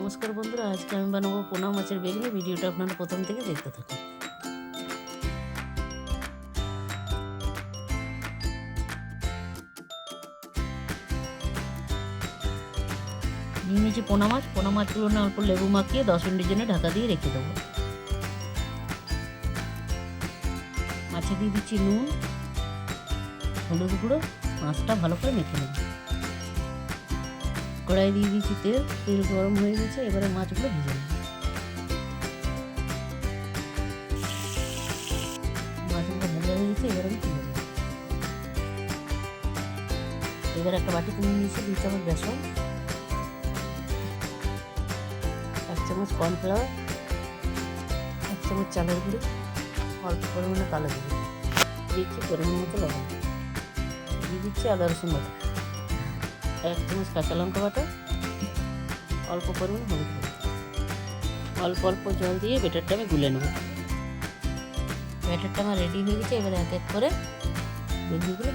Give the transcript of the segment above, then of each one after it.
নমস্কার বন্ধুরা, আজকে আমি বানাবো পোনা মাছের বেগুনি। ভিডিওটা আপনারা প্রথম থেকে দেখতে থাকুন। নিয়ে নিয়েছি পোনা মাছগুলো না অল্প লেবু মাখিয়ে 10 মিনিটের জন্য ঢাকা দিয়ে রেখে দেবো। মাছে দিয়ে দিচ্ছি নুন, হলুদ গুঁড়ো, মাছটা ভালো করে মেখে নেব। কড়াই দিয়ে দিচ্ছি তেল গরম হয়ে গেছে, এবারে মাছগুলো ভেজে নেব। মাছগুলো ভাজা হয়ে গেছে, এবার আমি তুলে নেব। এবার একটা বাটিতে নিয়ে নিয়েছি 2 চামচ বেসন, 1 চামচ কর্নফ্লাওয়ার, 1 চামচ চালের গুঁড়ো, অল্প পরিমাণে কালো জিরে, দিচ্ছি পরিমাণ মতো লবণ, দিয়ে দিচ্ছি আদা রসুন বাটা, 1 চামচ কাঁচা লঙ্কা বাটা, অল্প পরিমাণ হলুদ গুঁড়ো, অল্প অল্প জল দিয়ে ব্যাটারটা আমি গুলে নেব। ব্যাটারটা আমার রেডি হয়ে গেছে। এবারে এক এক করে বেগুনিগুলো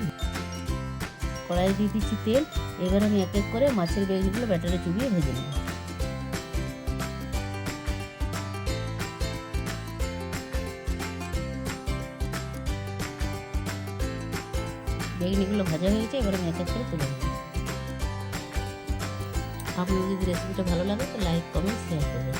কড়াইয়ে দিয়ে দিচ্ছি তেল। এবার আমি এক এক করে মাছের বেগুনিগুলো ব্যাটারে চুবিয়ে ভেজে নেব। বেগুনিগুলো ভাজা হয়ে গেছে, এবার আমি এক এক করে তুলে নেব। আপনাদের যদি রেসিপিটা ভালো লাগে তো লাইক, কমেন্ট, শেয়ার করবেন।